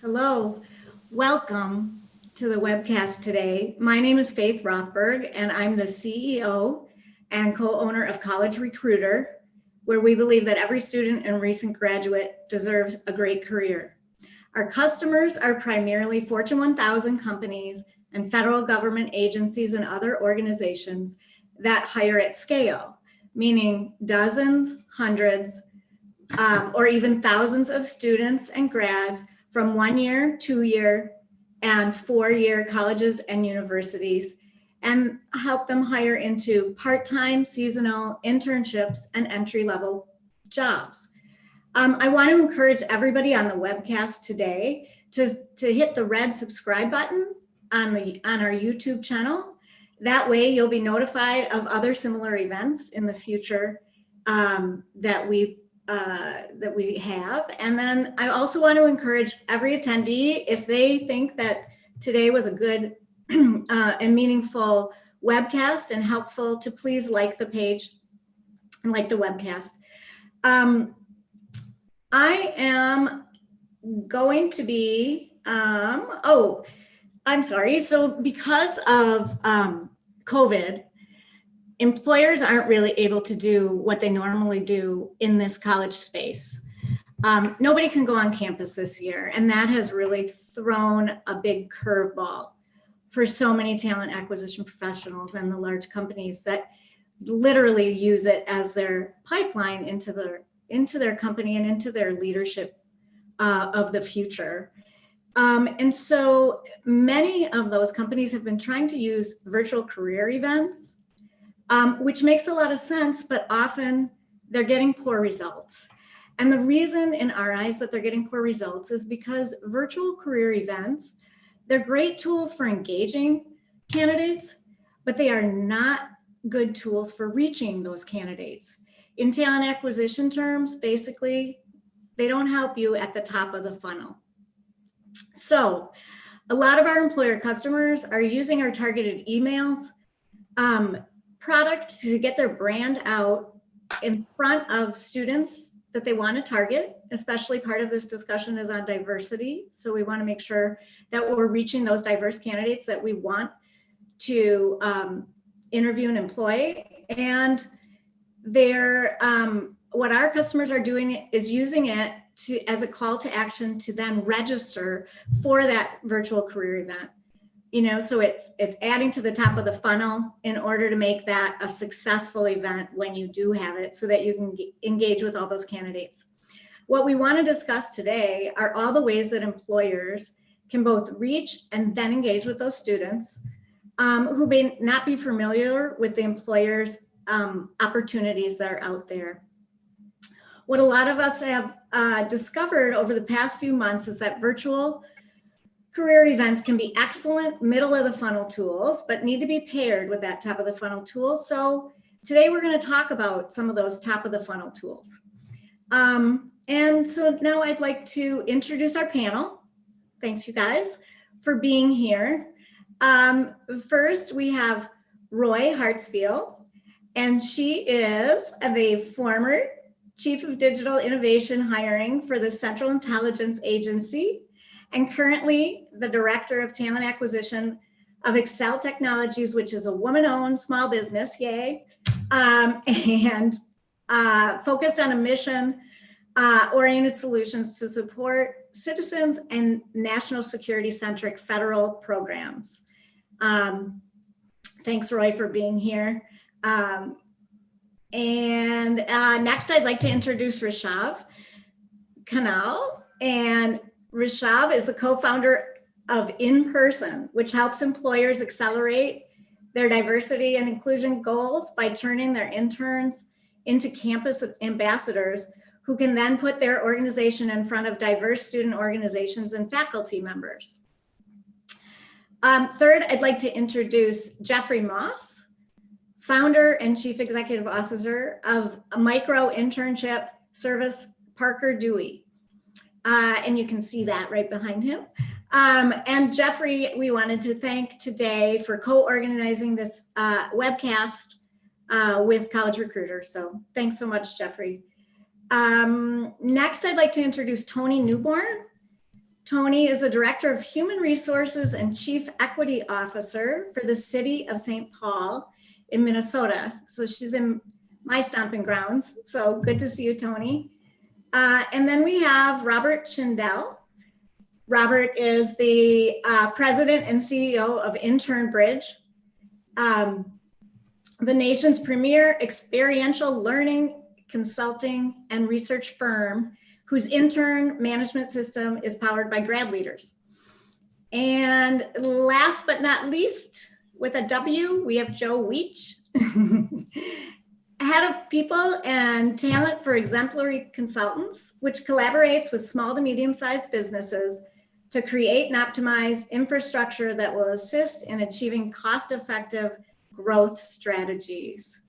Hello, welcome to the webcast today. My name is Faith Rothberg, and I'm the CEO and co-owner of College Recruiter, where we believe that every student and recent graduate deserves a great career. Our customers are primarily Fortune 1000 companies and federal government agencies and other organizations that hire at scale, meaning dozens, hundreds, or even thousands of students and grads from 1 year, 2 year, and 4 year colleges and universities, and help them hire into part-time, seasonal internships and entry-level jobs. I want to encourage everybody on the webcast today to hit the red subscribe button on our YouTube channel. That way you'll be notified of other similar events in the future that we have. And then I also want to encourage every attendee, if they think that today was a good and meaningful webcast and helpful, to please like the page and like the webcast. I am going to be, I'm sorry. So because of COVID, employers aren't really able to do what they normally do in this college space. Nobody can go on campus this year, and that has really thrown a big curveball for so many talent acquisition professionals and the large companies that literally use it as their pipeline into their company and into their leadership of the future. And so many of those companies have been trying to use virtual career events, which makes a lot of sense, but often they're getting poor results. And the reason in our eyes that they're getting poor results is because virtual career events, they're great tools for engaging candidates, but they are not good tools for reaching those candidates. In talent acquisition terms, basically, they don't help you at the top of the funnel. So a lot of our employer customers are using our targeted emails, product to get their brand out in front of students that they want to target. Especially part of this discussion is on diversity. So we want to make sure that we're reaching those diverse candidates that we want to interview and employ. And they're, what our customers are doing is using it as a call to action to then register for that virtual career event. So it's adding to the top of the funnel in order to make that a successful event when you do have it, so that you can engage with all those candidates. What we want to discuss today are all the ways that employers can both reach and then engage with those students who may not be familiar with the employer's opportunities that are out there. What a lot of us have discovered over the past few months is that virtual career events can be excellent middle of the funnel tools, but need to be paired with that top of the funnel tools. So today we're going to talk about some of those top of the funnel tools. And so now I'd like to introduce our panel. Thanks, you guys, for being here. First, we have Roy Hartsfield, and she is the former Chief of Digital Innovation Hiring for the Central Intelligence Agency, and currently the Director of Talent Acquisition of Excel Technologies, which is a woman-owned small business, yay, and focused on a mission-oriented solutions to support citizens and national security-centric federal programs. Thanks, Roy, for being here. And next, I'd like to introduce Rishav Kanal. And Rishav is the co-founder of In Person, which helps employers accelerate their diversity and inclusion goals by turning their interns into campus ambassadors who can then put their organization in front of diverse student organizations and faculty members. Third, I'd like to introduce Jeffrey Moss, founder and chief executive officer of a micro internship service, Parker Dewey. And you can see that right behind him. And Jeffrey, we wanted to thank today for co-organizing this webcast with College Recruiter. So thanks so much, Jeffrey. Next, I'd like to introduce Tony Newborn. Tony is the Director of Human Resources and Chief Equity Officer for the City of St. Paul in Minnesota. So she's in my stomping grounds. So good to see you, Tony. And then we have Robert Schindel. Robert is the President and CEO of Intern Bridge, the nation's premier experiential learning, consulting, and research firm whose intern management system is powered by grad leaders. And last but not least, with a W, we have Joe Weech, Head of People and Talent for Exemplary Consultants, which collaborates with small to medium-sized businesses to create and optimize infrastructure that will assist in achieving cost-effective growth strategies.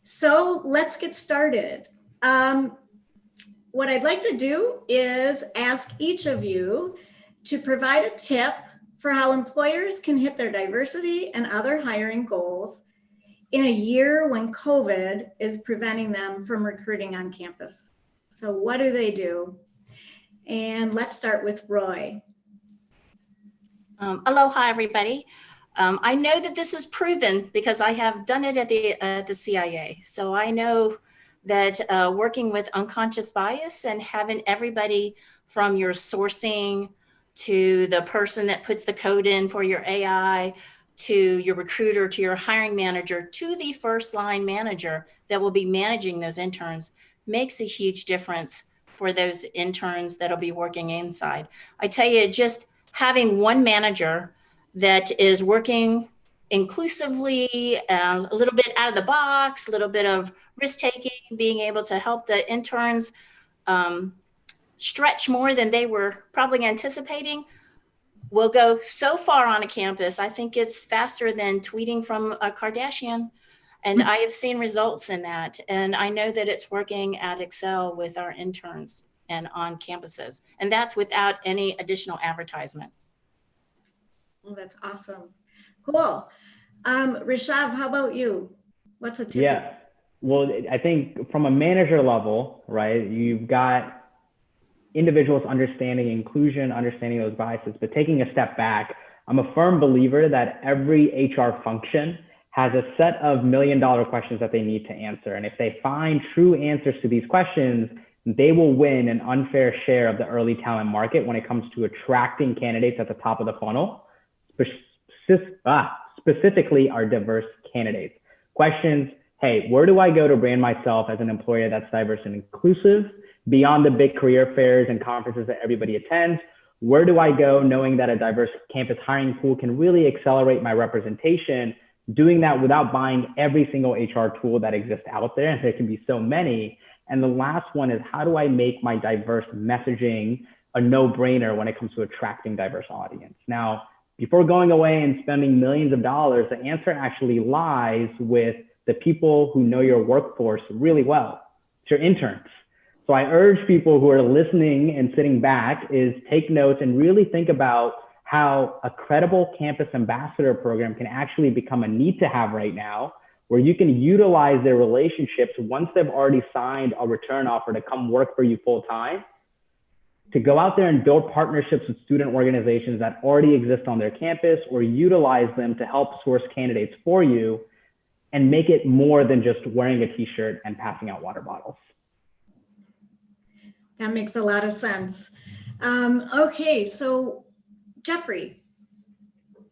So let's get started. What I'd like to do is ask each of you to provide a tip for how employers can hit their diversity and other hiring goals in a year when COVID is preventing them from recruiting on campus. So what do they do? And let's start with Roy. Aloha, everybody. I know that this is proven because I have done it at the CIA. So I know that working with unconscious bias and having everybody from your sourcing to the person that puts the code in for your AI, to your recruiter, to your hiring manager, to the first line manager that will be managing those interns makes a huge difference for those interns that'll be working inside. I tell you, just having one manager that is working inclusively, a little bit out of the box, a little bit of risk taking, being able to help the interns stretch more than they were probably anticipating, will go so far on a campus. I think it's faster than tweeting from a Kardashian. And I have seen results in that. And I know that it's working at Excel with our interns and on campuses. And that's without any additional advertisement. Well, that's awesome. Cool. Rishav, how about you? What's a tip? Yeah, well, I think from a manager level, right, you've got individuals understanding inclusion, understanding those biases, but taking a step back, I'm a firm believer that every HR function has a set of $1 million questions that they need to answer. And if they find true answers to these questions, they will win an unfair share of the early talent market when it comes to attracting candidates at the top of the funnel, specifically our diverse candidates. Questions, hey, where do I go to brand myself as an employer that's diverse and inclusive? Beyond the big career fairs and conferences that everybody attends, where do I go knowing that a diverse campus hiring pool can really accelerate my representation, doing that without buying every single HR tool that exists out there, and there can be so many. And the last one is, how do I make my diverse messaging a no-brainer when it comes to attracting diverse audience? Now, before going away and spending millions of dollars, the answer actually lies with the people who know your workforce really well. It's your interns. So I urge people who are listening and sitting back is take notes and really think about how a credible campus ambassador program can actually become a need to have right now, where you can utilize their relationships once they've already signed a return offer to come work for you full time, to go out there and build partnerships with student organizations that already exist on their campus, or utilize them to help source candidates for you and make it more than just wearing a t-shirt and passing out water bottles. That makes a lot of sense. Okay, so Jeffrey.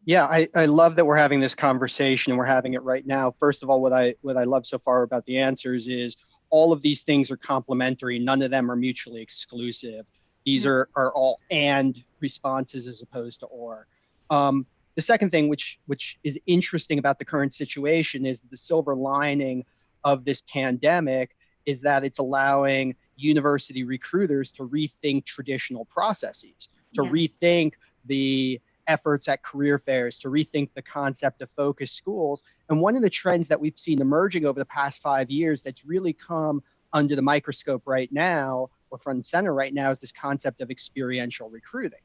Yeah, I love that we're having this conversation and we're having it right now. First of all, what I love so far about the answers is all of these things are complementary. None of them are mutually exclusive. These are all and responses as opposed to or. The second thing, which is interesting about the current situation, is the silver lining of this pandemic is that it's allowing university recruiters to rethink traditional processes, to rethink the efforts at career fairs, to rethink the concept of focus schools. And one of the trends that we've seen emerging over the past 5 years that's really come under the microscope right now, or front and center right now, is this concept of experiential recruiting.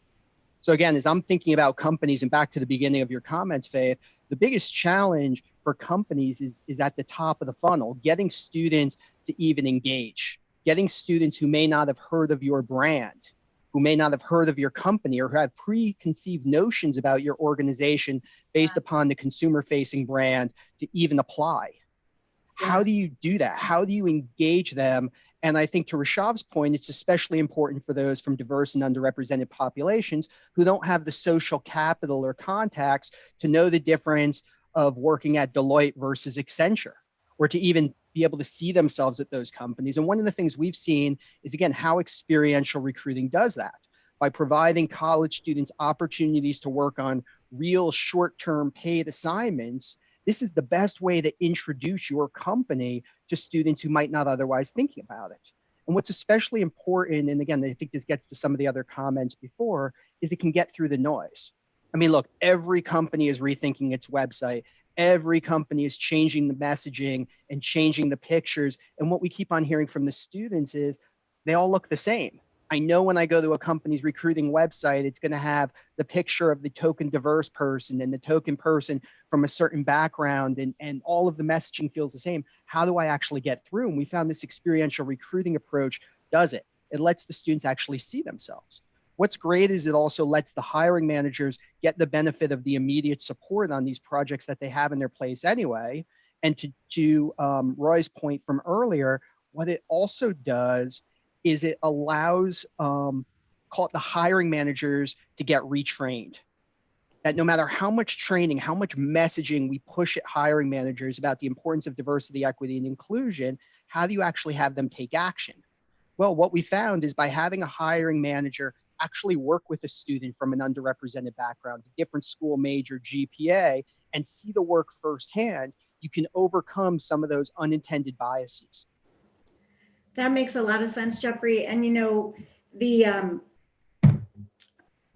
So again, as I'm thinking about companies, and back to the beginning of your comments, Faith, the biggest challenge for companies is at the top of the funnel, getting students to even engage, getting students who may not have heard of your brand who may not have heard of your company or who have preconceived notions about your organization based upon the consumer-facing brand to even apply. How do you do that? How do you engage them? And I think to Rishav's point, it's especially important for those from diverse and underrepresented populations who don't have the social capital or contacts to know the difference of working at Deloitte versus Accenture, or to even be able to see themselves at those companies. And one of the things we've seen is, again, how experiential recruiting does that by providing college students opportunities to work on real short-term paid assignments. This is the best way to introduce your company to students who might not otherwise thinking about it. And what's especially important, and again, I think this gets to some of the other comments before, is it can get through the noise. I mean, look, every company is rethinking its website. Every company is changing the messaging and changing the pictures. And what we keep on hearing from the students is they all look the same. I know when I go to a company's recruiting website, it's going to have the picture of the token diverse person and the token person from a certain background, and all of the messaging feels the same. How do I actually get through? And we found this experiential recruiting approach does it. It lets the students actually see themselves. What's great is it also lets the hiring managers get the benefit of the immediate support on these projects that they have in their place anyway. And to Roy's point from earlier, what it also does is it allows, call it the hiring managers to get retrained. That no matter how much training, how much messaging we push at hiring managers about the importance of diversity, equity, and inclusion, how do you actually have them take action? Well, what we found is by having a hiring manager actually work with a student from an underrepresented background, a different school major, GPA, and see the work firsthand, you can overcome some of those unintended biases. That makes a lot of sense, Jeffrey. And you know, the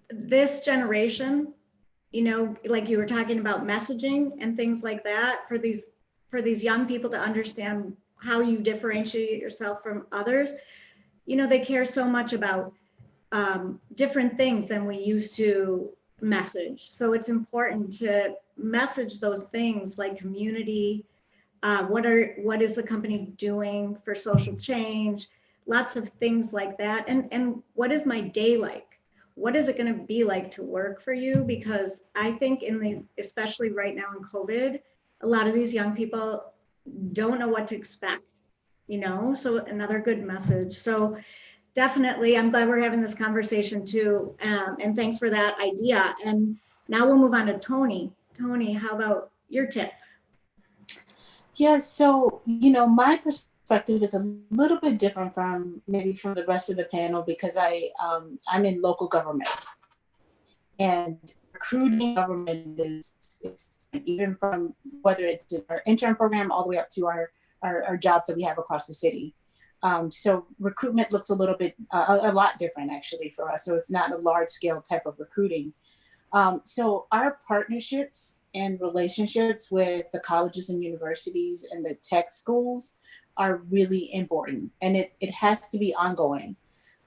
this generation, you know, like you were talking about messaging and things like that, for these young people to understand how you differentiate yourself from others, you know, they care so much about different things than we used to message. So it's important to message those things like community. What is the company doing for social change? Lots of things like that. And what is my day like? What is it going to be like to work for you? Because I think especially right now in COVID, a lot of these young people don't know what to expect, you know? So another good message. So definitely, I'm glad we're having this conversation too. And thanks for that idea. And now we'll move on to Tony. Tony, how about your tip? Yeah, so, you know, my perspective is a little bit different from maybe from the rest of the panel because I'm in local government, and recruiting government is even from whether it's our intern program all the way up to our jobs that we have across the city. So recruitment looks a little bit, a lot different actually for us. So it's not a large scale type of recruiting. So our partnerships and relationships with the colleges and universities and the tech schools are really important, and it has to be ongoing.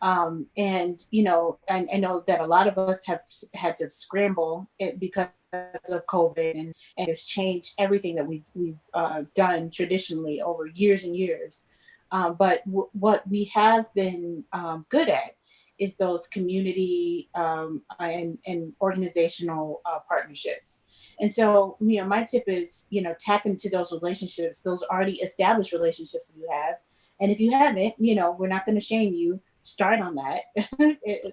And, you know, I know that a lot of us have had to scramble it because of COVID, and it's changed everything that we've done traditionally over years and years. But what we have been good at is those community and organizational partnerships. And so, you know, my tip is, you know, tap into those relationships, those already established relationships that you have. And if you haven't, you know, we're not going to shame you. Start on that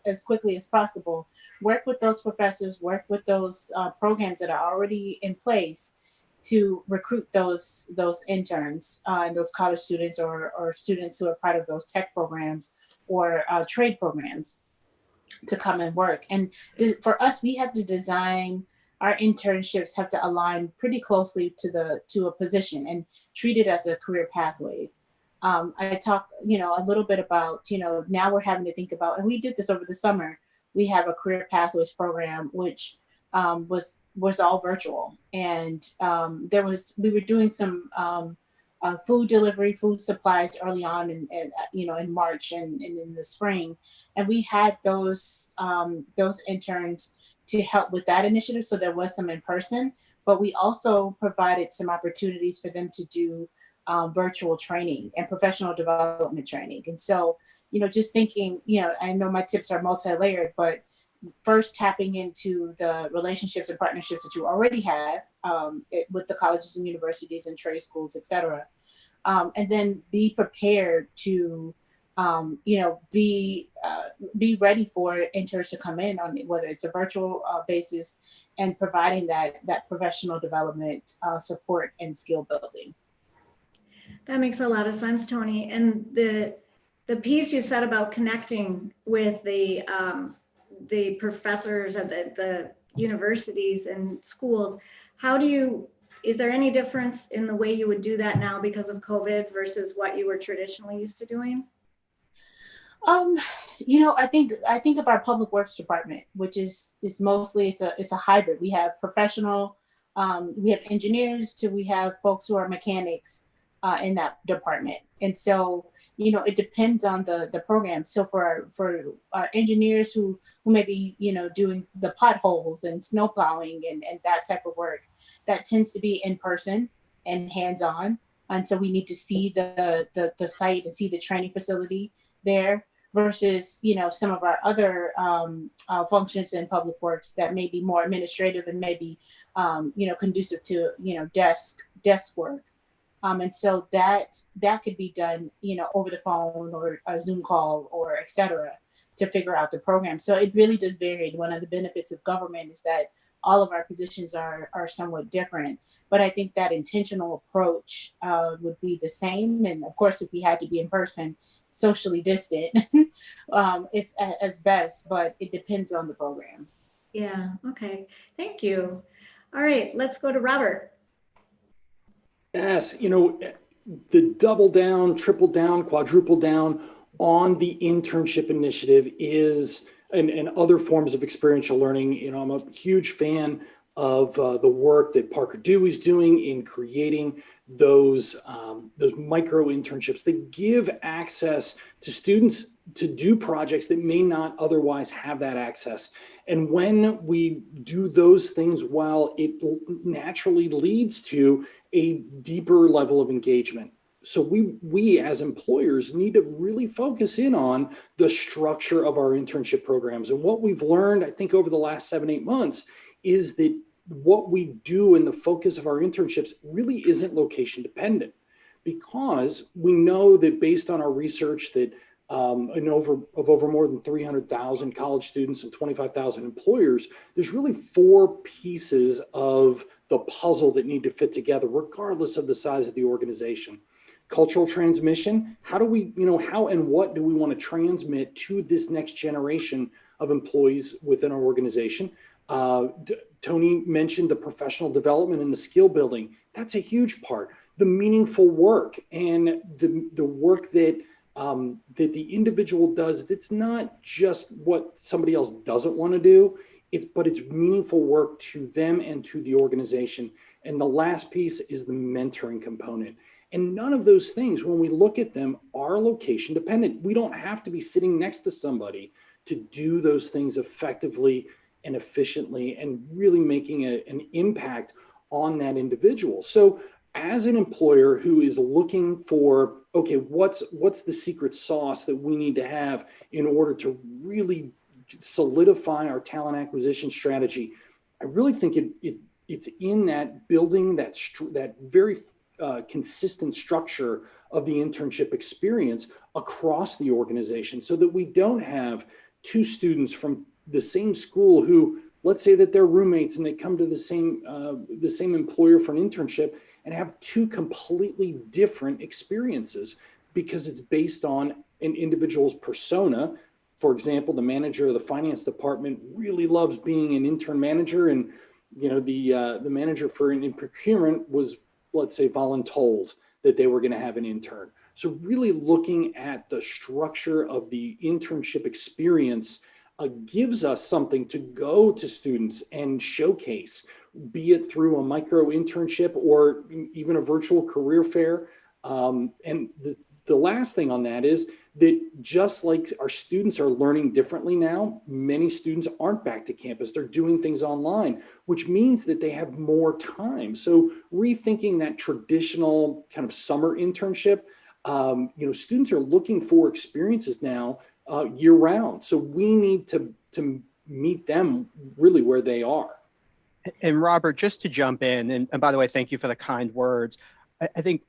as quickly as possible. Work with those professors, work with those programs that are already in place to recruit those interns and those college students or students who are part of those tech programs or trade programs to come and work. And for us, we have to design our internships have to align pretty closely to a position and treat it as a career pathway. I talked, you know, a little bit about, you know, now we're having to think about, and we did this over the summer. We have a career pathways program, which was all virtual, and we were doing some food delivery, food supplies early on, and you know, in March and in the spring, and we had those interns to help with that initiative. So there was some in person, but we also provided some opportunities for them to do virtual training and professional development training. And so, just thinking, I know my tips are multi-layered, but first tapping into the relationships and partnerships that you already have with the colleges and universities and trade schools, et cetera. And then be prepared to, be ready for interns to come in on whether it's a virtual basis and providing that professional development support and skill building. That makes a lot of sense, Tony. And the piece you said about connecting with the professors at the universities and schools, is there any difference in the way you would do that now because of COVID versus what you were traditionally used to doing? I think of our public works department, which is mostly it's a hybrid. We have professional, we have engineers, we have folks who are mechanics in that department, and so it depends on the program. So for our engineers who may be doing the potholes and snow plowing and that type of work, that tends to be in person and hands on, and so we need to see the site and see the training facility there. Versus, some of our other functions in public works that may be more administrative and maybe, conducive to, desk work. And so that could be done, over the phone or a Zoom call or et cetera to figure out the program. So it really does vary. One of the benefits of government is that all of our positions are somewhat different, but I think that intentional approach would be the same. And of course, if we had to be in person, socially distant, if as best, but it depends on the program. Yeah, okay, thank you. All right, let's go to Robert. Yes, the double down, triple down, quadruple down on the internship initiative is, and other forms of experiential learning. I'm a huge fan of the work that Parker Dewey's doing in creating those micro internships that give access to students to do projects that may not otherwise have that access. And when we do those things well, it naturally leads to a deeper level of engagement. So we as employers need to really focus in on the structure of our internship programs. And what we've learned, I think, over the last 7-8 months is that what we do and the focus of our internships really isn't location dependent, because we know that based on our research that over more than 300,000 college students and 25,000 employers, there's really 4 pieces of the puzzle that need to fit together, regardless of the size of the organization. Cultural transmission, how and what do we want to transmit to this next generation of employees within our organization? Tony mentioned the professional development and the skill building. That's a huge part. The meaningful work and the work that the individual does, that's not just what somebody else doesn't want to do, but it's meaningful work to them and to the organization. And the last piece is the mentoring component. And none of those things, when we look at them, are location dependent. We don't have to be sitting next to somebody to do those things effectively and efficiently and really making an impact on that individual. So as an employer who is looking for, okay, what's the secret sauce that we need to have in order to really solidify our talent acquisition strategy, I really think it's in that building that very consistent structure of the internship experience across the organization, so that we don't have 2 students from the same school who, let's say that they're roommates and they come to the same employer for an internship and have 2 completely different experiences, because it's based on an individual's persona. For example, the manager of the finance department really loves being an intern manager, and the manager in procurement was, let's say, voluntold that they were going to have an intern. So really looking at the structure of the internship experience gives us something to go to students and showcase, be it through a micro internship or even a virtual career fair. And the last thing on that is that just like our students are learning differently now, many students aren't back to campus. They're doing things online, which means that they have more time. So rethinking that traditional kind of summer internship, students are looking for experiences now year round. So we need to meet them really where they are. And Robert, just to jump in, and by the way, thank you for the kind words. I think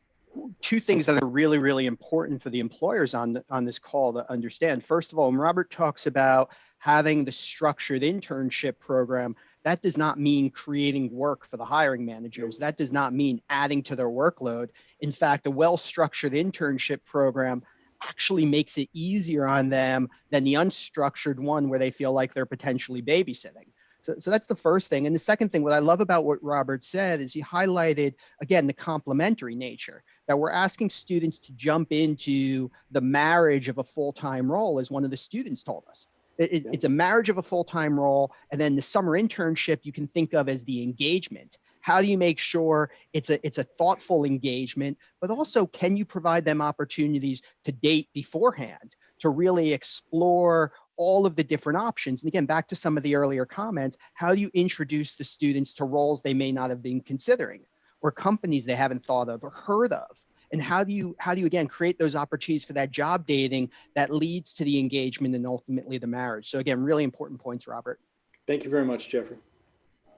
two things that are really, really important for the employers on this call to understand. First of all, when Robert talks about having the structured internship program, that does not mean creating work for the hiring managers. That does not mean adding to their workload. In fact, a well-structured internship program actually makes it easier on them than the unstructured one where they feel like they're potentially babysitting. So that's the first thing. And the second thing, what I love about what Robert said is he highlighted, again, the complementary nature, that we're asking students to jump into the marriage of a full-time role, as one of the students told us. It's a marriage of a full-time role. And then the summer internship you can think of as the engagement. How do you make sure it's a thoughtful engagement, but also can you provide them opportunities to date beforehand, to really explore all of the different options? And again, back to some of the earlier comments, how do you introduce the students to roles they may not have been considering, or companies they haven't thought of or heard of? And how do you again create those opportunities for that job dating that leads to the engagement and ultimately the marriage? So again, really important points, Robert. Thank you very much, Jeffrey.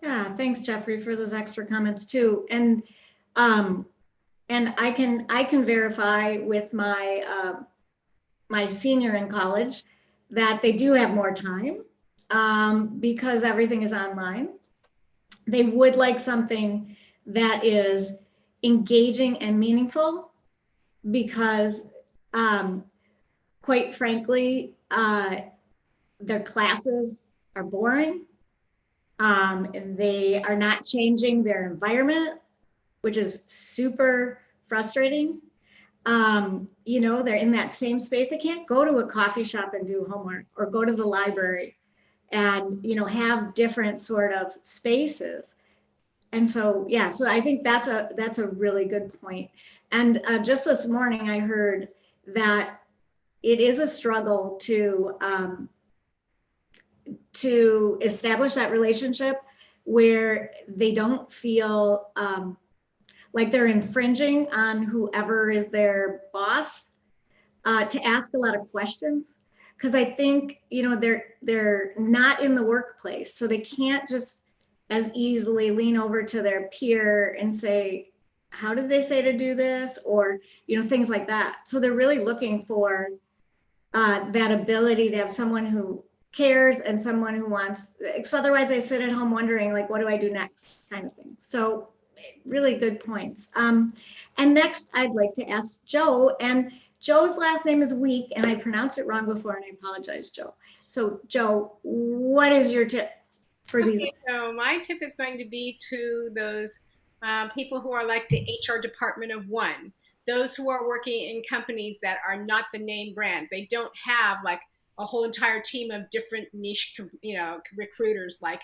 Yeah, thanks, Jeffrey, for those extra comments too. And I can verify with my my senior in college that they do have more time because everything is online. They would like something that is engaging and meaningful because quite frankly, their classes are boring. And they are not changing their environment, which is super frustrating. They're in that same space. They can't go to a coffee shop and do homework or go to the library and, have different sort of spaces. And so, yeah, so I think that's a really good point. And just this morning, I heard that it is a struggle to establish that relationship where they don't feel like they're infringing on whoever is their boss, to ask a lot of questions. Because I think, they're not in the workplace, so they can't just as easily lean over to their peer and say, how did they say to do this? Or, things like that. So they're really looking for that ability to have someone who cares and someone who wants, because otherwise they sit at home wondering, like, what do I do next, kind of thing. So really good points. And next I'd like to ask Joe, and Joe's last name is Week, and I pronounced it wrong before, and I apologize, Joe. So Joe, what is your tip for these? Okay, so my tip is going to be to those people who are like the HR department of one, those who are working in companies that are not the name brands. They don't have like a whole entire team of different niche, recruiters like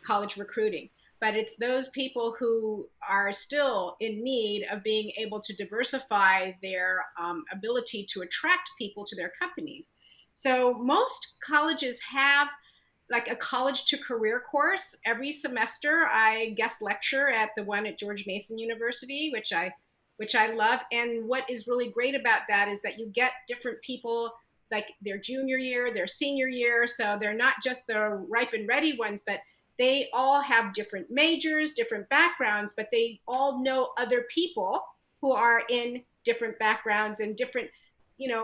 college recruiting. But it's those people who are still in need of being able to diversify their ability to attract people to their companies. So most colleges have like a college to career course. Every semester I guest lecture at the one at George Mason University, which I love. And what is really great about that is that you get different people like their junior year, their senior year. So they're not just the ripe and ready ones, but they all have different majors, different backgrounds, but they all know other people who are in different backgrounds and different,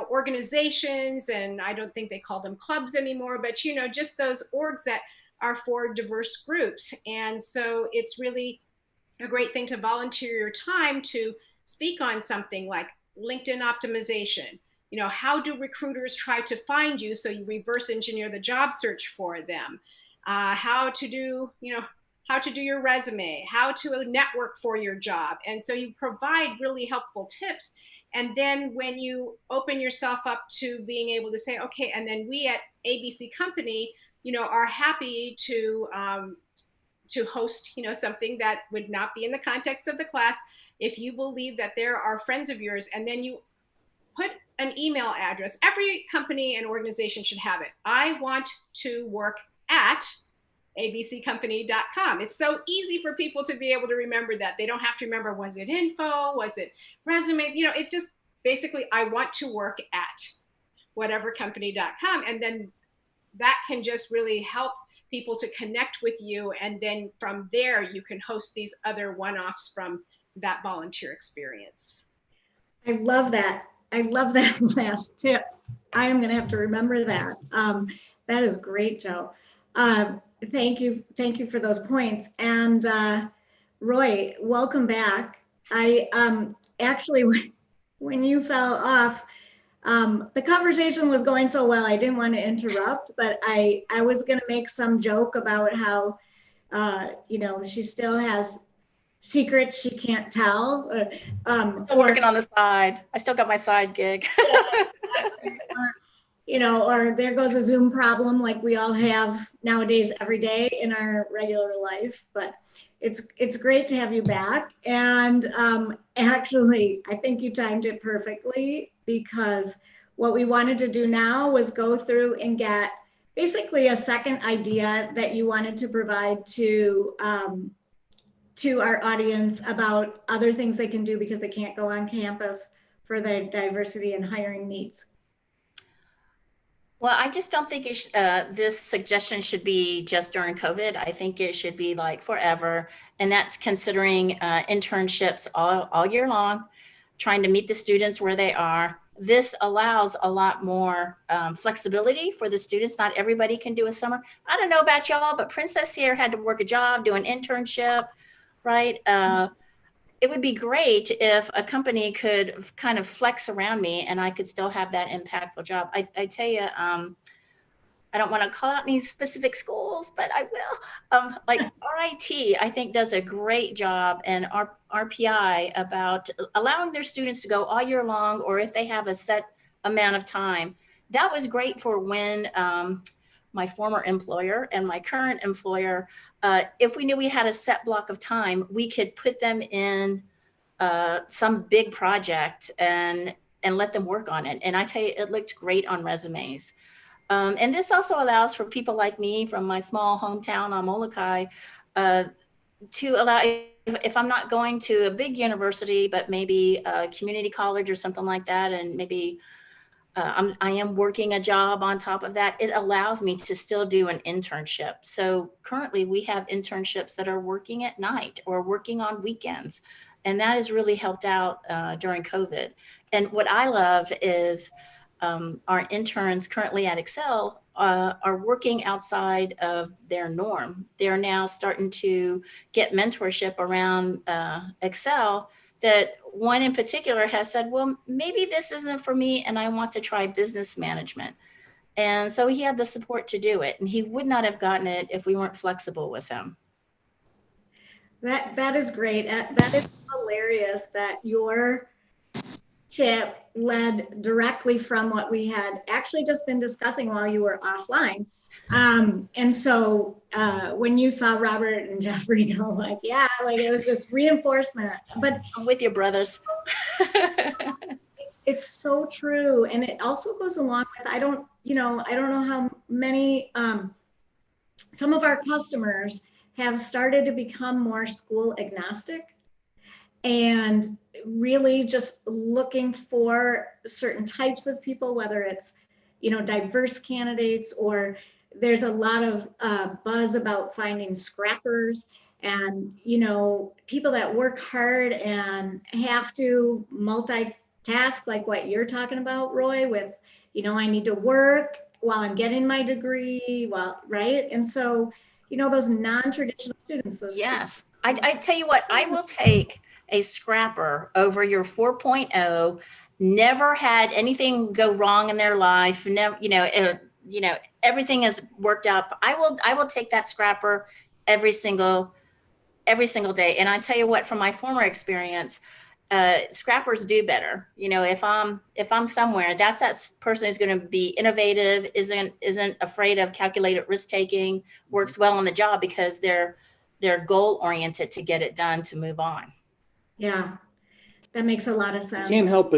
organizations. And I don't think they call them clubs anymore, but, just those orgs that are for diverse groups. And so it's really a great thing to volunteer your time to speak on something like LinkedIn optimization. How do recruiters try to find you so you reverse engineer the job search for them? How to do your resume, how to network for your job. And so you provide really helpful tips. And then when you open yourself up to being able to say, okay, and then we at ABC Company, are happy to host, something that would not be in the context of the class. If you believe that there are friends of yours, and then you put an email address. Every company and organization should have it. I want to work at abccompany.com. It's so easy for people to be able to remember that. They don't have to remember, was it info? Was it resumes? You know, it's just basically, I want to work at whatevercompany.com. And then that can just really help people to connect with you. And then from there, you can host these other one-offs from that volunteer experience. I love that. I love that last tip. I am going to have to remember that. That is great, Joe. Thank you. Thank you for those points. And Roy, welcome back. I actually, when you fell off, the conversation was going so well, I didn't want to interrupt, but I was going to make some joke about how, you know, she still has secrets she can't tell. Still working on the side. I still got my side gig. You know, or there goes a Zoom problem like we all have nowadays every day in our regular life. But it's great to have you back. And actually, I think you timed it perfectly, because what we wanted to do now was go through and get basically a second idea that you wanted to provide to our audience about other things they can do because they can't go on campus for their diversity and hiring needs. Well, I just don't think this suggestion should be just during COVID. I think it should be like forever. And that's considering internships all year long, trying to meet the students where they are. This allows a lot more flexibility for the students. Not everybody can do a summer. I don't know about y'all, but Princess here had to work a job, do an internship, right? It would be great if a company could kind of flex around me and I could still have that impactful job. I tell you, I don't want to call out any specific schools, but I will. Like RIT, I think does a great job, and RPI about allowing their students to go all year long, or if they have a set amount of time. That was great for when my former employer and my current employer, if we knew we had a set block of time, we could put them in some big project and let them work on it. And I tell you, it looked great on resumes. And this also allows for people like me from my small hometown on Molokai to allow, if I'm not going to a big university, but maybe a community college or something like that, and maybe I am working a job on top of that, it allows me to still do an internship. So currently we have internships that are working at night or working on weekends. And that has really helped out during COVID. And what I love is our interns currently at Excel are working outside of their norm. They're now starting to get mentorship around Excel, that one in particular has said, well, maybe this isn't for me and I want to try business management. And so he had the support to do it, and he would not have gotten it if we weren't flexible with him. That is great. That is hilarious that your tip led directly from what we had actually just been discussing while you were offline. And so when you saw Robert and Jeffrey go like, yeah, like it was just reinforcement. But I'm with your brothers. it's so true. And it also goes along with, I don't know how many, some of our customers have started to become more school agnostic and really just looking for certain types of people, whether it's, diverse candidates, or there's a lot of buzz about finding scrappers and, people that work hard and have to multitask, like what you're talking about, Roy, with, I need to work while I'm getting my degree, right? And so, those non-traditional students. Yes. I tell you what, I will take a scrapper over your 4.0, never had anything go wrong in their life. Never, everything has worked out. I will take that scrapper every single day. And I tell you what, from my former experience, scrappers do better. If I'm somewhere, that person is going to be innovative, isn't afraid of calculated risk taking, works well on the job because they're goal oriented to get it done, to move on. Yeah, That makes a lot of I sense. can't help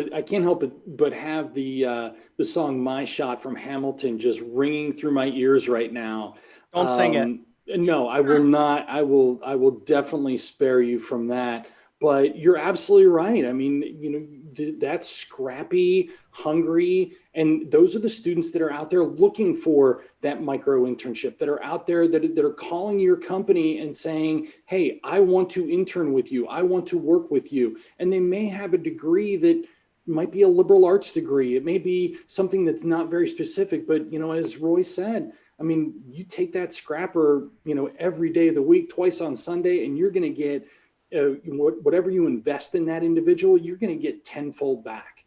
but have the song "My Shot" from Hamilton just ringing through my ears right now. Don't sing it. No, I will not. I will definitely spare you from that. But you're absolutely right. I mean, you know, that's scrappy, hungry, and those are the students that are out there looking for that micro internship, that are out there that are calling your company and saying, hey, I want to intern with you. I want to work with you. And they may have a degree that might be a liberal arts degree. It may be something that's not very specific, but, you know, as Roy said, I mean, you take that scrapper, you know, every day of the week, twice on Sunday, and you're going to get whatever you invest in that individual, you're going to get tenfold back.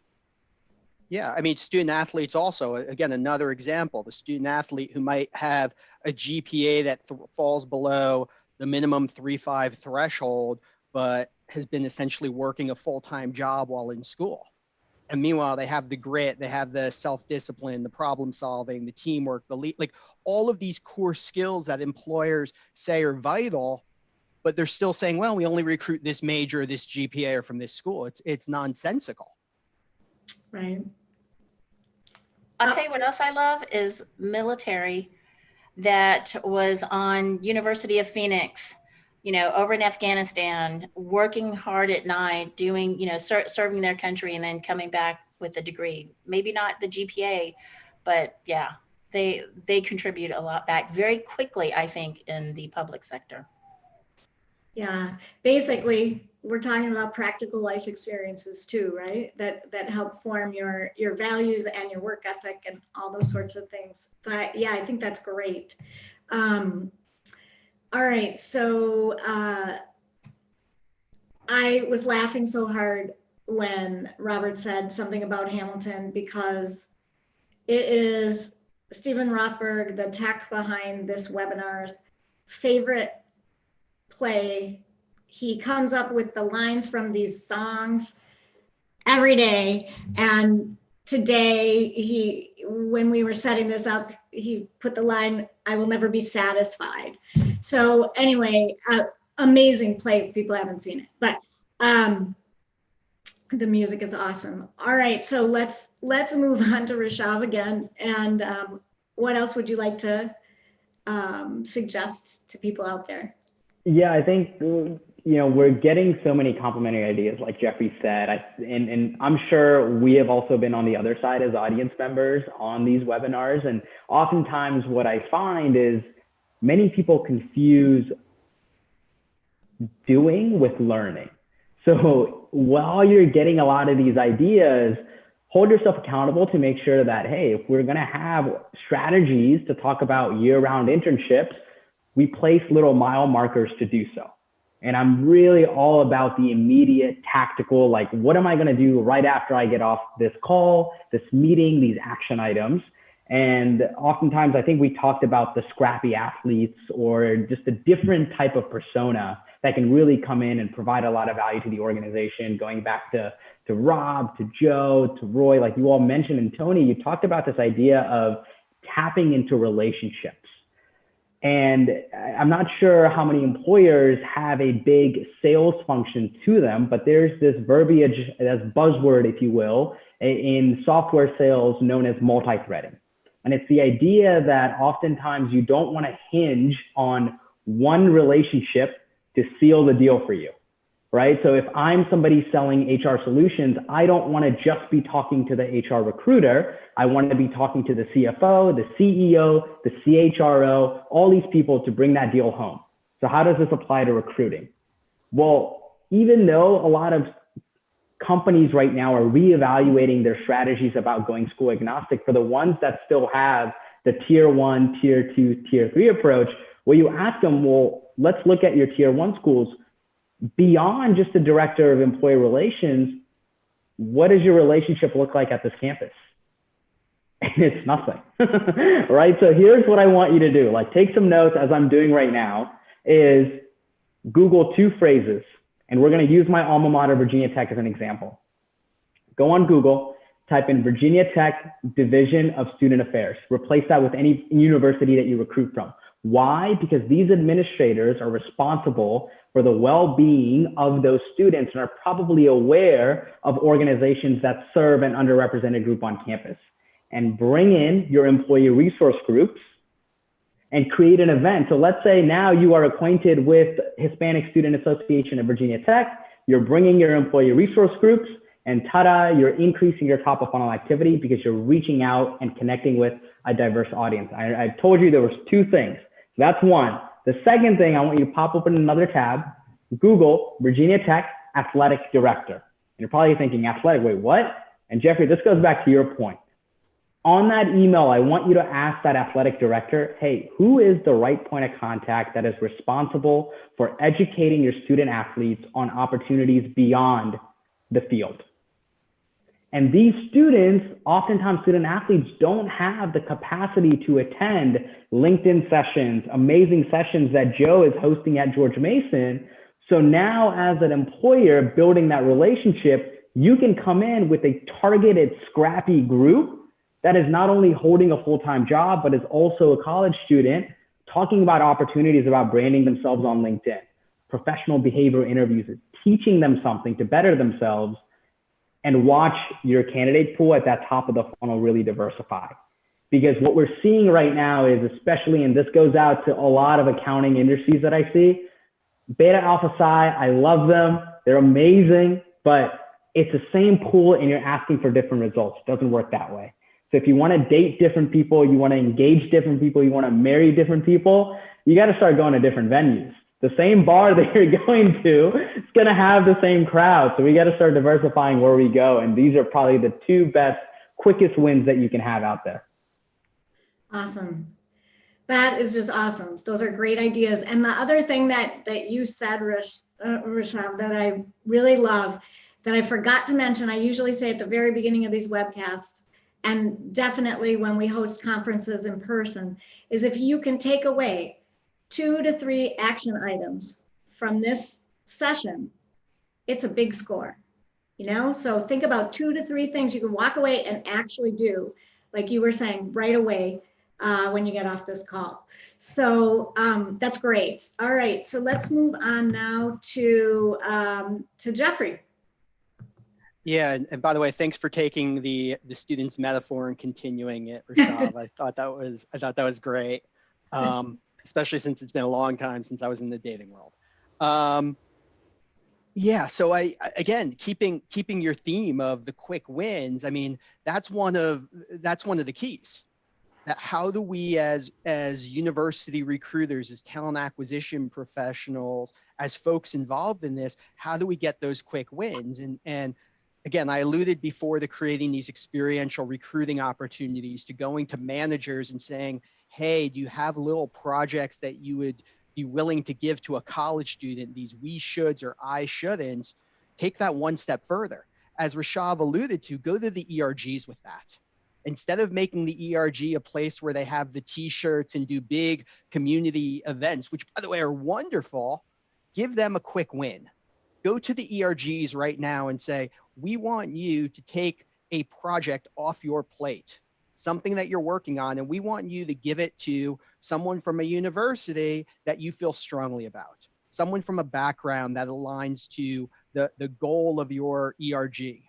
Yeah, I mean, student athletes also, again, another example, the student athlete who might have a GPA that falls below the minimum 3.5 threshold, but has been essentially working a full-time job while in school. And meanwhile, they have the grit, they have the self-discipline, the problem solving, the teamwork, the lead, like all of these core skills that employers say are vital, but they're still saying, well, we only recruit this major, this GPA, or from this school. It's nonsensical. Right. I'll tell you what else I love is military that was on University of Phoenix, you know, over in Afghanistan, working hard at night, doing, you know, serving their country and then coming back with a degree. Maybe not the GPA, but yeah, they contribute a lot back very quickly, I think, in the public sector. Yeah, basically, we're talking about practical life experiences too, right? That help form your values and your work ethic and all those sorts of things. So I think that's great. All right, so I was laughing so hard when Robert said something about Hamilton because it is Stephen Rothberg, the tech behind this webinar's favorite play. He comes up with the lines from these songs every day. And today, when we were setting this up, he put the line, "I will never be satisfied." So anyway, amazing play if people haven't seen it. But the music is awesome. All right, so let's move on to Rishav again. And what else would you like to suggest to people out there? Yeah, I think, you know, we're getting so many complementary ideas, like Jeffrey said, and I'm sure we have also been on the other side as audience members on these webinars. And oftentimes what I find is many people confuse doing with learning. So while you're getting a lot of these ideas, hold yourself accountable to make sure that, hey, if we're going to have strategies to talk about year-round internships, we place little mile markers to do so. And I'm really all about the immediate tactical, like, what am I going to do right after I get off this call, this meeting, these action items. And oftentimes I think we talked about the scrappy athletes or just a different type of persona that can really come in and provide a lot of value to the organization. Going back to Rob, to Joe, to Roy, like you all mentioned, and Tony, you talked about this idea of tapping into relationships. And I'm not sure how many employers have a big sales function to them, but there's this verbiage, as buzzword, if you will, in software sales known as multithreading. And it's the idea that oftentimes you don't want to hinge on one relationship to seal the deal for you, right? So if I'm somebody selling HR solutions, I don't want to just be talking to the HR recruiter. I want to be talking to the CFO, the CEO, the CHRO, all these people to bring that deal home. So how does this apply to recruiting? Well, even though a lot of companies right now are reevaluating their strategies about going school agnostic, for the ones that still have the tier 1, tier 2, tier 3 approach, well, you ask them, well, let's look at your tier 1 schools. Beyond just the director of employee relations, what does your relationship look like at this campus? It's nothing, right? So here's what I want you to do. Like, take some notes, as I'm doing right now, is Google 2 phrases. And we're going to use my alma mater, Virginia Tech, as an example. Go on Google, type in Virginia Tech Division of Student Affairs. Replace that with any university that you recruit from. Why? Because these administrators are responsible for the well-being of those students and are probably aware of organizations that serve an underrepresented group on campus. And bring in your employee resource groups and create an event. So let's say now you are acquainted with Hispanic Student Association at Virginia Tech, you're bringing your employee resource groups, and ta-da, you're increasing your top of funnel activity because you're reaching out and connecting with a diverse audience. I told you there was two things. So that's one. The second thing, I want you to pop open another tab, Google Virginia Tech Athletic Director. And you're probably thinking, athletic, wait, what? And Jeffrey, this goes back to your point. On that email, I want you to ask that athletic director, hey, who is the right point of contact that is responsible for educating your student athletes on opportunities beyond the field? And these students, oftentimes student athletes, don't have the capacity to attend LinkedIn sessions, amazing sessions that Joe is hosting at George Mason. So now as an employer building that relationship, you can come in with a targeted, scrappy group that is not only holding a full-time job, but is also a college student talking about opportunities about branding themselves on LinkedIn, professional behavior interviews, teaching them something to better themselves, and watch your candidate pool at that top of the funnel really diversify. Because what we're seeing right now is, especially, and this goes out to a lot of accounting industries that I see, Beta Alpha Psi, I love them, they're amazing, but it's the same pool and you're asking for different results. It doesn't work that way. So if you want to date different people, you want to engage different people, you want to marry different people, you got to start going to different venues. The same bar that you're going to, it's going to have the same crowd. So we got to start diversifying where we go. And these are probably the two best, quickest wins that you can have out there. Awesome. That is just awesome. Those are great ideas. And the other thing that you said, Rishabh, that I really love, that I forgot to mention, I usually say at the very beginning of these webcasts, and definitely when we host conferences in person, is if you can take away 2 to 3 action items from this session, it's a big score, you know? So think about 2 to 3 things you can walk away and actually do, like you were saying, right away when you get off this call. So that's great. All right, so let's move on now to Jeffrey. Yeah, and by the way, thanks for taking the student's metaphor and continuing it, Rishabh. I thought that was great, especially since it's been a long time since I was in the dating world. Yeah, so I again keeping your theme of the quick wins. I mean, that's one of the keys. That how do we as university recruiters, as talent acquisition professionals, as folks involved in this, how do we get those quick wins? And again, I alluded before to creating these experiential recruiting opportunities, to going to managers and saying, hey, do you have little projects that you would be willing to give to a college student, these we shoulds or I shouldn'ts? Take that one step further. As Rishabh alluded to, go to the ERGs with that. Instead of making the ERG a place where they have the t-shirts and do big community events, which by the way are wonderful, give them a quick win. Go to the ERGs right now and say, we want you to take a project off your plate, something that you're working on, and we want you to give it to someone from a university that you feel strongly about, someone from a background that aligns to the goal of your ERG.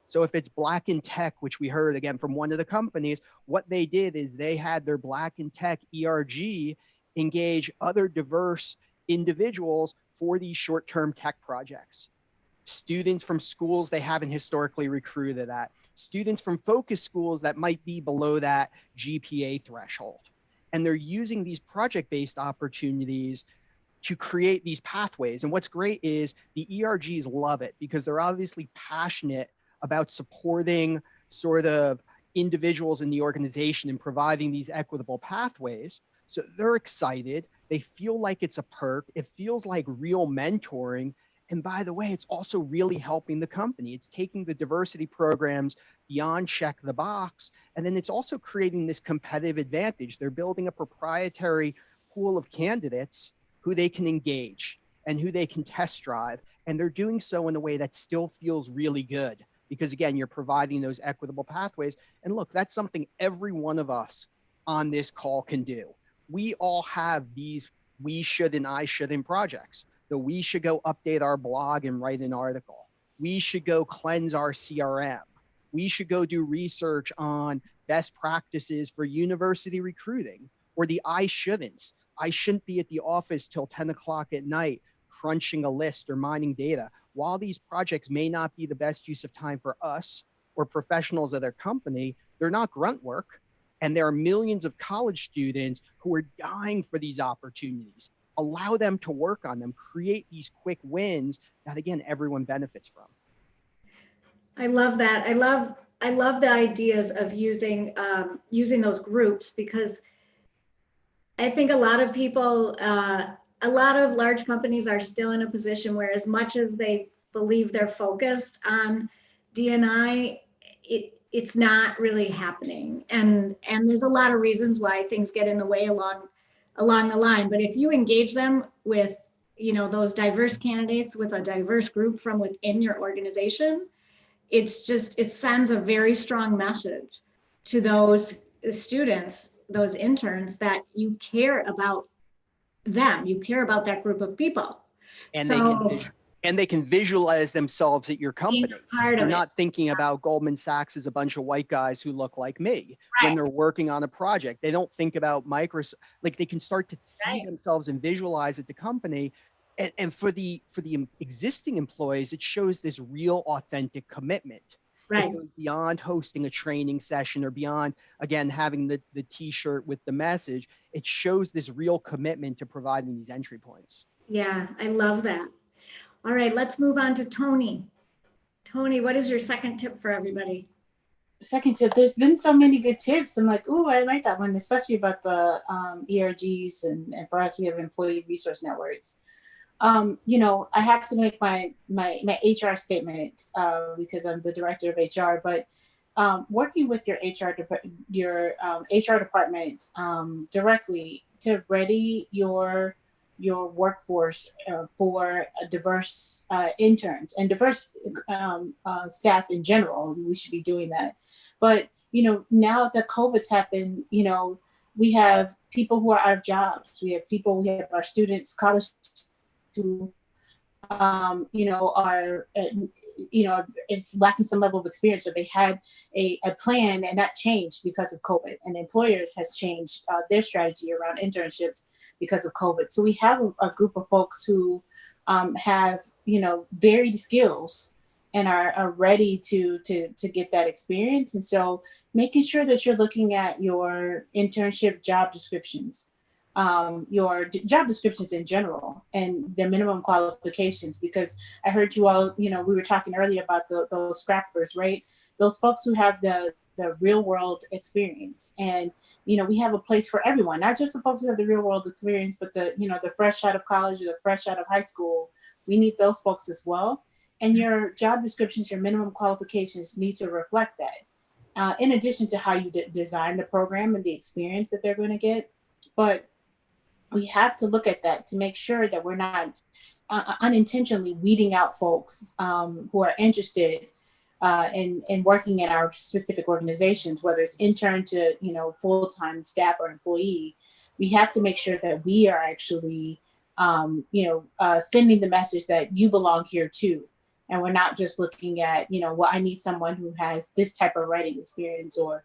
So if it's Black in Tech, which we heard again from one of the companies, what they did is they had their Black in Tech ERG engage other diverse individuals for these short-term tech projects. Students from schools they haven't historically recruited at, students from focus schools that might be below that GPA threshold. And they're using these project-based opportunities to create these pathways. And what's great is the ERGs love it because they're obviously passionate about supporting sort of individuals in the organization and providing these equitable pathways. So they're excited. They feel like it's a perk. It feels like real mentoring. And by the way, it's also really helping the company. It's taking the diversity programs beyond check the box. And then it's also creating this competitive advantage. They're building a proprietary pool of candidates who they can engage and who they can test drive. And they're doing so in a way that still feels really good. Because again, you're providing those equitable pathways. And look, that's something every one of us on this call can do. we all have these we should and I shouldn't projects. So we should go update our blog and write an article. We should go cleanse our CRM. We should go do research on best practices for university recruiting, or the I shouldn'ts. I shouldn't be at the office till 10 o'clock at night crunching a list or mining data. While these projects may not be the best use of time for us or professionals at their company, they're not grunt work. And there are millions of college students who are dying for these opportunities. Allow them to work on them, create these quick wins that, again, everyone benefits from. I love that. I love the ideas of using those groups, because I think a lot of people, a lot of large companies are still in a position where, as much as they believe they're focused on D&I, it's not really happening. And there's a lot of reasons why things get in the way along the line. But if you engage them with, those diverse candidates, with a diverse group from within your organization, it sends a very strong message to those students, those interns, that you care about them, you care about that group of people. And so they can visualize themselves at your company. They're not thinking about Goldman Sachs as a bunch of white guys who look like me. Right. When they're working on a project, they don't think about Microsoft. Like, they can start to see themselves and visualize at the company. And for the existing employees, it shows this real authentic commitment. Right. It goes beyond hosting a training session or beyond, again, having the t-shirt with the message. It shows this real commitment to providing these entry points. Yeah, I love that. All right, let's move on to Tony. Tony, what is your second tip for everybody? Second tip, there's been so many good tips. I'm like, ooh, I like that one, especially about the ERGs. And for us, we have employee resource networks. I have to make my HR statement because I'm the director of HR, but working with your HR department directly to ready your workforce for diverse interns and diverse staff in general. We should be doing that. But, now that COVID's happened, we have people who are out of jobs. We have our students, college who, are, it's lacking some level of experience, or they had a plan and that changed because of COVID, and the employer has changed their strategy around internships because of COVID. So we have a group of folks who have, varied skills and are ready to get that experience. And so making sure that you're looking at your internship job descriptions, your job descriptions in general, and the minimum qualifications, because I heard you all, we were talking earlier about those scrappers, right? Those folks who have the real world experience. And, we have a place for everyone, not just the folks who have the real world experience, but the fresh out of college or the fresh out of high school. We need those folks as well. And your job descriptions, your minimum qualifications need to reflect that, in addition to how you design the program and the experience that they're going to get. But we have to look at that to make sure that we're not unintentionally weeding out folks who are interested in working in our specific organizations, whether it's intern to full-time staff or employee. We have to make sure that we are actually sending the message that you belong here too. And we're not just looking at, I need someone who has this type of writing experience, or,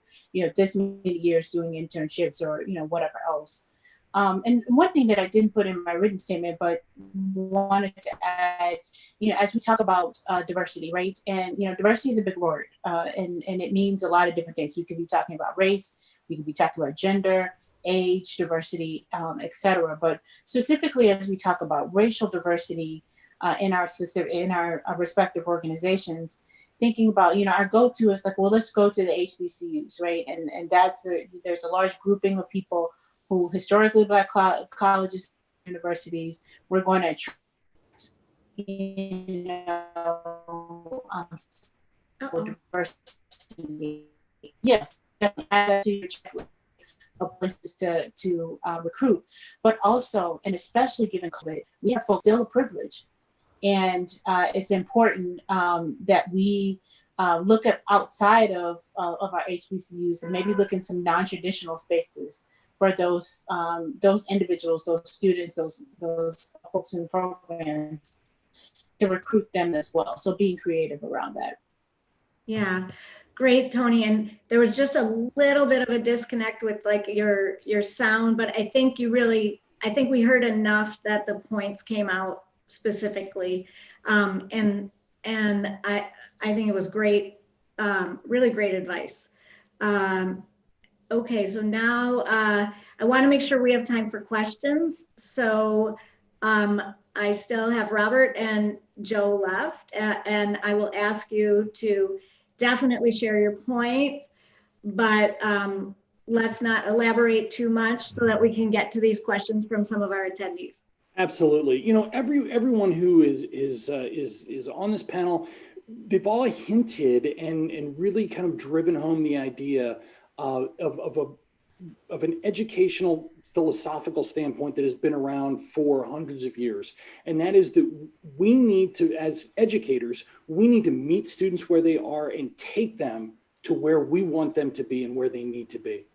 this many years doing internships, or, whatever else. And one thing that I didn't put in my written statement, but wanted to add, as we talk about diversity, right? And, diversity is a big word, and it means a lot of different things. We could be talking about race, we could be talking about gender, age, diversity, et cetera. But specifically, as we talk about racial diversity in our respective organizations, thinking about, our go-to is like, well, let's go to the HBCUs, right? And there's a large grouping of people who historically Black colleges, universities, we're going to attract, diversity. Yes, definitely add that to your checklist of places to recruit, but also, and especially given COVID, we have folks still a privilege. And it's important that we look at outside of our HBCUs and maybe look in some non-traditional spaces for those individuals, those students, those folks in programs, to recruit them as well. So being creative around that. Yeah, great, Tony. And there was just a little bit of a disconnect with like your sound, but I think I think we heard enough that the points came out specifically. And I think it was great, really great advice. Okay, so now I want to make sure we have time for questions. So I still have Robert and Joe left, and I will ask you to definitely share your point, but let's not elaborate too much so that we can get to these questions from some of our attendees. Absolutely. You know, everyone who is on this panel, they've all hinted and really kind of driven home the idea of an educational philosophical standpoint that has been around for hundreds of years. And that is that we need to, as educators, we need to meet students where they are and take them to where we want them to be and where they need to be.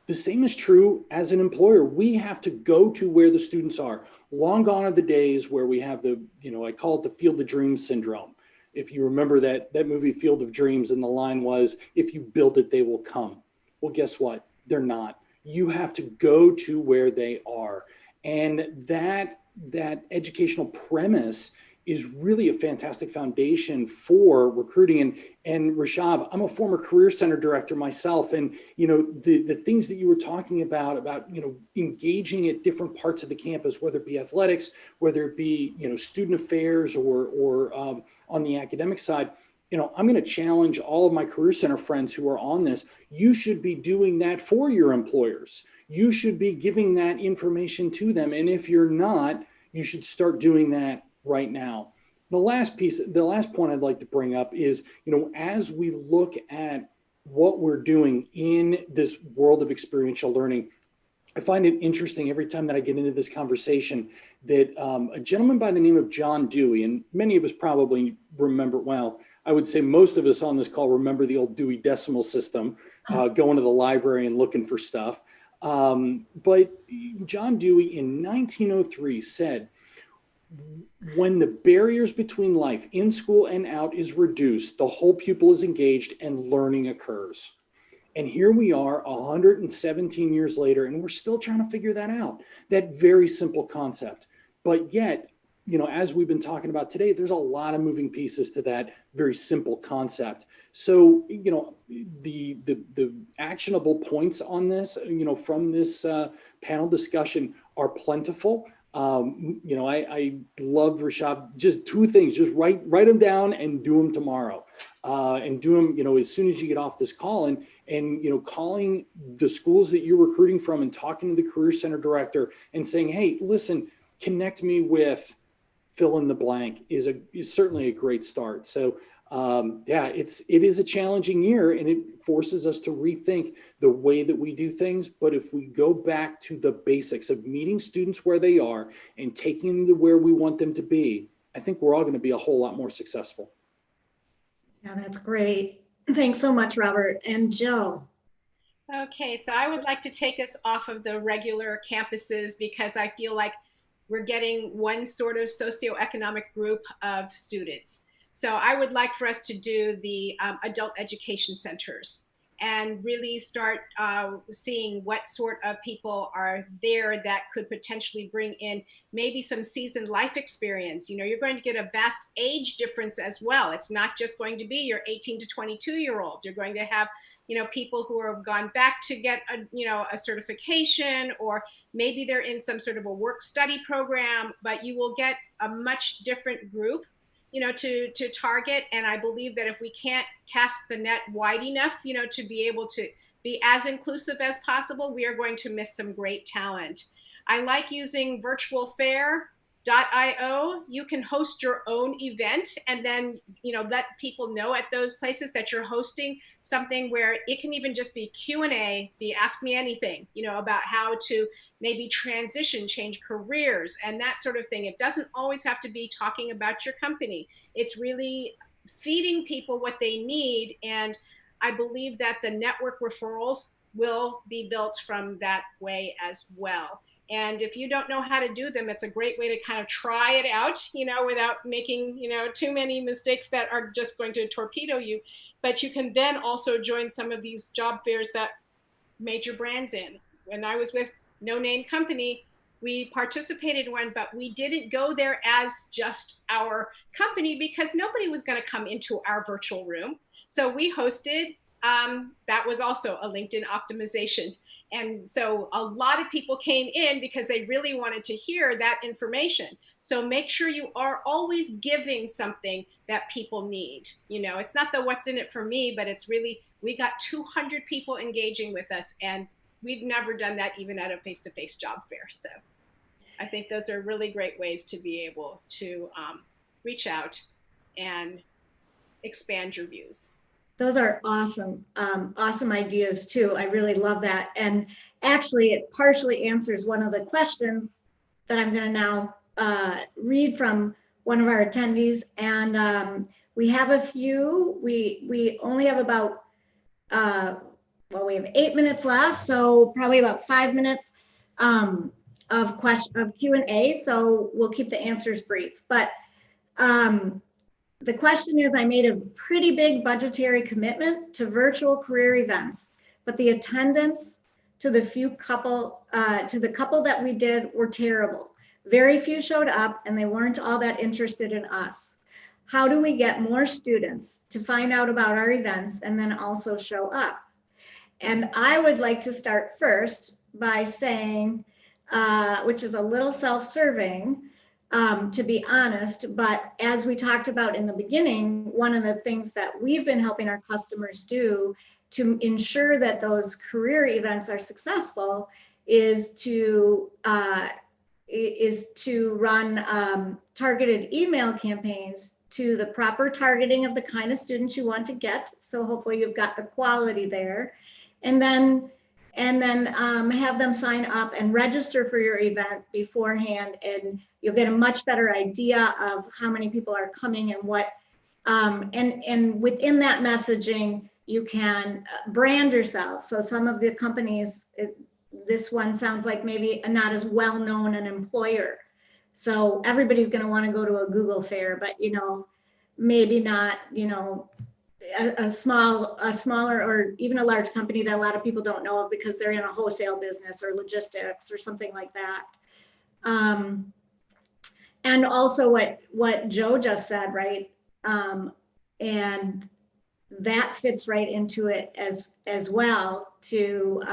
The same is true as an employer. We have to go to where the students are. Long gone are the days where we have the, you know, I call it the Field of Dreams syndrome. If you remember that movie Field of Dreams, and the line was, if you build it, they will come. Well, guess what? They're not. You have to go to where they are. And that educational premise is really a fantastic foundation for recruiting. And Rashab, I'm a former Career Center director myself. And, you know, the things that you were talking about, you know, engaging at different parts of the campus, whether it be athletics, whether it be, you know, student affairs or on the academic side, you know, I'm going to challenge all of my Career Center friends who are on this. You should be doing that for your employers. You should be giving that information to them. And if you're not, you should start doing that right now. The last point I'd like to bring up is, you know, as we look at what we're doing in this world of experiential learning, I find it interesting every time that I get into this conversation that a gentleman by the name of John Dewey, and many of us probably remember, well, I would say most of us on this call remember the old Dewey Decimal System, going to the library and looking for stuff. But John Dewey in 1903 said, when the barriers between life in school and out is reduced, the whole pupil is engaged and learning occurs. And here we are 117 years later, and we're still trying to figure that out, that very simple concept. But yet, you know, as we've been talking about today, there's a lot of moving pieces to that very simple concept. So, you know, the actionable points on this, you know, from this panel discussion are plentiful. You know, I love, Rashab, just two things, just write them down and do them tomorrow, and do them, you know, as soon as you get off this call, and, you know, calling the schools that you're recruiting from and talking to the Career Center director and saying, hey, listen, connect me with fill in the blank is certainly a great start. So yeah, it is a challenging year, and it forces us to rethink the way that we do things. But if we go back to the basics of meeting students where they are and taking them to where we want them to be, I think we're all going to be a whole lot more successful. Yeah, that's great. Thanks so much, Robert. And Joe. Okay, so I would like to take us off of the regular campuses because I feel like we're getting one sort of socioeconomic group of students. So I would like for us to do the adult education centers and really start seeing what sort of people are there that could potentially bring in maybe some seasoned life experience. You know, you're going to get a vast age difference as well. It's not just going to be your 18 to 22-year-olds. You're going to have, you know, people who have gone back to get a certification, or maybe they're in some sort of a work study program, but you will get a much different group, you know, to target. And I believe that if we can't cast the net wide enough, you know, to be able to be as inclusive as possible, we are going to miss some great talent. I like using virtualfair.io. You can host your own event and then, you know, let people know at those places that you're hosting something where it can even just be Q&A, the Ask Me Anything, you know, about how to maybe transition, change careers and that sort of thing. It doesn't always have to be talking about your company. It's really feeding people what they need. And I believe that the network referrals will be built from that way as well. And if you don't know how to do them, it's a great way to kind of try it out, without making, too many mistakes that are just going to torpedo you. But you can then also join some of these job fairs that major brands in. When I was with No Name Company, we participated in one, but we didn't go there as just our company because nobody was going to come into our virtual room. So we hosted, that was also a LinkedIn optimization. And so a lot of people came in because they really wanted to hear that information. So make sure you are always giving something that people need. It's not the what's in it for me, but it's really, we got 200 people engaging with us, and we've never done that even at a face-to-face job fair. So I think those are really great ways to be able to reach out and expand your views. Those are awesome, awesome ideas too. I really love that. And actually, it partially answers one of the questions that I'm going to now read from one of our attendees. And we have a few. We only have about, we have 8 minutes left, so probably about 5 minutes of Q&A. So we'll keep the answers brief. But the question is, I made a pretty big budgetary commitment to virtual career events, but the attendance to the couple that we did were terrible. Very few showed up and they weren't all that interested in us. How do we get more students to find out about our events and then also show up? And I would like to start first by saying, which is a little self-serving, to be honest, but as we talked about in the beginning, one of the things that we've been helping our customers do to ensure that those career events are successful is to run targeted email campaigns to the proper targeting of the kind of students you want to get. So hopefully you've got the quality there, and then have them sign up and register for your event beforehand, and you'll get a much better idea of how many people are coming and what, and within that messaging, you can brand yourself. So some of the companies, this one sounds like maybe not as well known an employer. So everybody's going to want to go to a Google fair, but maybe not, a smaller or even a large company that a lot of people don't know of because they're in a wholesale business or logistics or something like that. And also what Joe just said, right? And that fits right into it as well. To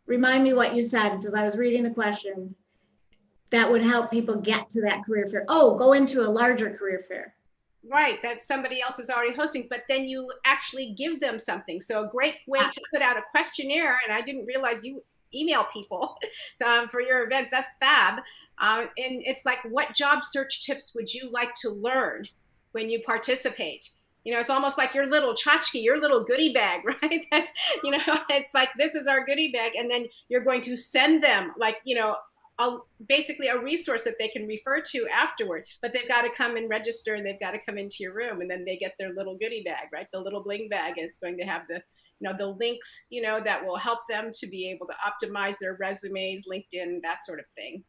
remind me what you said, because I was reading the question, that would help people get to that career fair. Oh, go into a larger career fair. Right, that somebody else is already hosting, but then you actually give them something. So a great way to put out a questionnaire, and I didn't realize you email people for your events, that's fab. And it's like, what job search tips would you like to learn when you participate? It's almost like your little tchotchke, your little goodie bag, right? That's, it's like, this is our goodie bag. And then you're going to send them basically a resource that they can refer to afterward, but they've got to come and register and they've got to come into your room, and then they get their little goodie bag, right? The little bling bag, and it's going to have the links, that will help them to be able to optimize their resumes, LinkedIn, that sort of thing.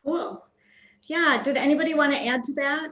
Cool. Yeah. Did anybody want to add to that?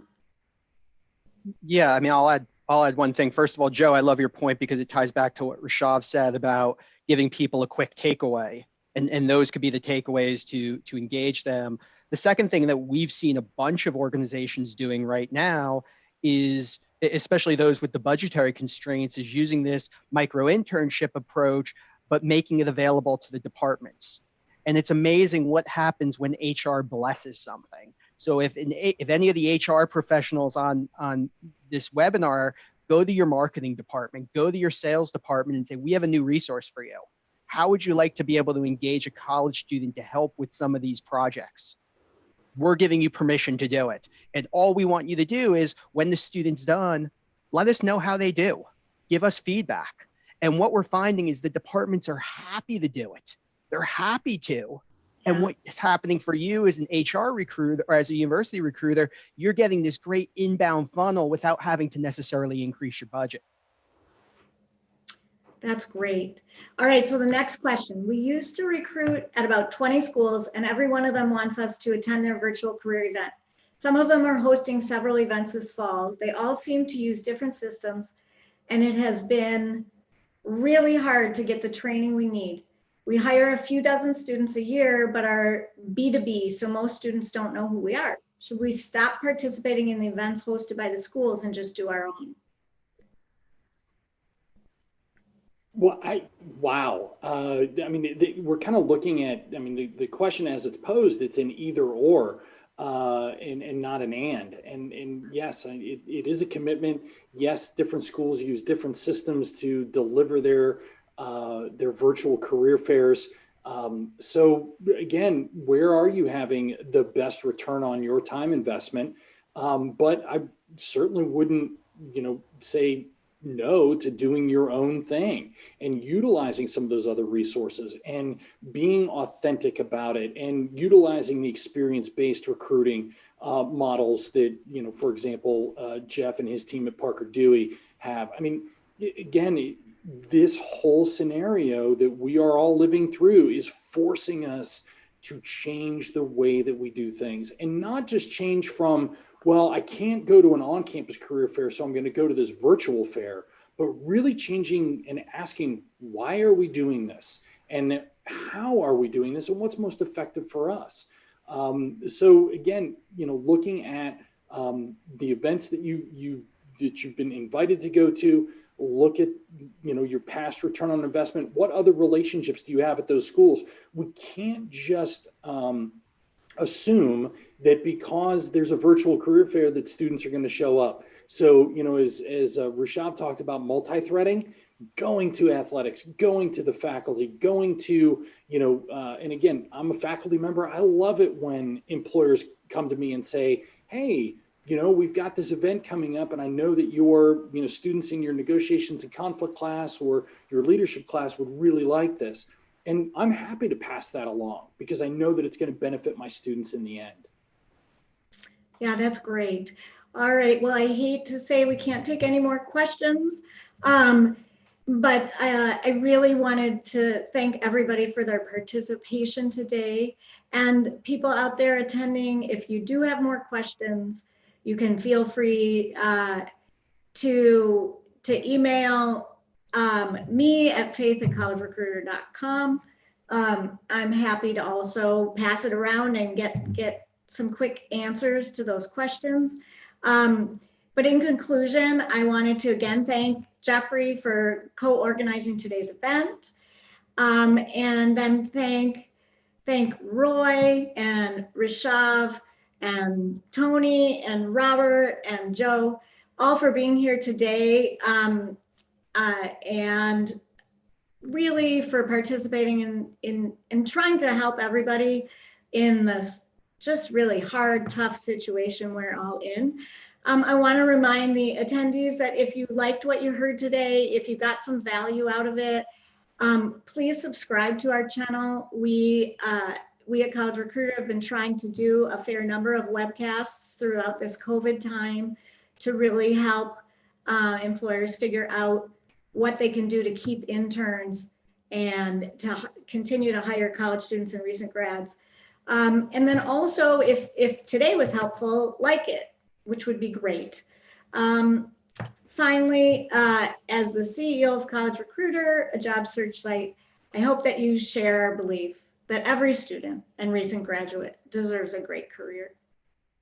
Yeah, I mean, I'll add one thing. First of all, Joe, I love your point because it ties back to what Rishav said about giving people a quick takeaway. And those could be the takeaways to engage them. The second thing that we've seen a bunch of organizations doing right now is, especially those with the budgetary constraints, is using this micro internship approach, but making it available to the departments. And it's amazing what happens when HR blesses something. So if any of the HR professionals on this webinar go to your marketing department, go to your sales department and say, we have a new resource for you. How would you like to be able to engage a college student to help with some of these projects? We're giving you permission to do it. And all we want you to do is, when the student's done, let us know how they do. Give us feedback. And what we're finding is the departments are happy to do it. They're happy to. Yeah. And what's happening for you as an HR recruiter or as a university recruiter, you're getting this great inbound funnel without having to necessarily increase your budget. That's great. All right, so the next question. We used to recruit at about 20 schools and every one of them wants us to attend their virtual career event. Some of them are hosting several events this fall. They all seem to use different systems and it has been really hard to get the training we need. We hire a few dozen students a year, but are B2B, so most students don't know who we are. Should we stop participating in the events hosted by the schools and just do our own? Well, wow. I mean, we're kind of looking at, I mean, the question as it's posed, it's an either or, and not an and yes, it is a commitment. Yes, different schools use different systems to deliver their virtual career fairs. So again, where are you having the best return on your time investment? But I certainly wouldn't, say no to doing your own thing and utilizing some of those other resources and being authentic about it and utilizing the experience-based recruiting models that, for example, Jeff and his team at Parker Dewey have. I mean, again, this whole scenario that we are all living through is forcing us to change the way that we do things, and not just change from, well, I can't go to an on-campus career fair, so I'm going to go to this virtual fair, but really changing and asking, why are we doing this? And how are we doing this? And what's most effective for us? So again, looking at the events that you've been invited to go to, look at, your past return on investment. What other relationships do you have at those schools? We can't just assume that because there's a virtual career fair that students are going to show up. So, as Rishabh talked about multithreading, going to athletics, going to the faculty, going to, and again, I'm a faculty member. I love it when employers come to me and say, hey, we've got this event coming up and I know that your, students in your negotiations and conflict class or your leadership class would really like this. And I'm happy to pass that along because I know that it's going to benefit my students in the end. Yeah, that's great. All right. Well, I hate to say we can't take any more questions, but I really wanted to thank everybody for their participation today. And people out there attending, if you do have more questions, you can feel free to email me at faith@collegerecruiter.com. I'm happy to also pass it around and get some quick answers to those questions. But in conclusion, I wanted to again thank Jeffrey for co-organizing today's event, and then thank Roy and Rishabh and Tony and Robert and Joe, all for being here today, and really for participating in trying to help everybody in this just really hard, tough situation we're all in. I want to remind the attendees that if you liked what you heard today, if you got some value out of it, please subscribe to our channel. We at College Recruiter have been trying to do a fair number of webcasts throughout this COVID time to really help employers figure out what they can do to keep interns and to continue to hire college students and recent grads. And then also, if today was helpful, like it, which would be great. Finally, as the CEO of College Recruiter, a job search site, I hope that you share our belief that every student and recent graduate deserves a great career.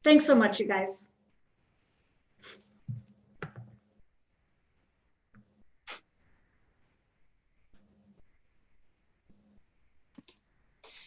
Thanks so much, you guys.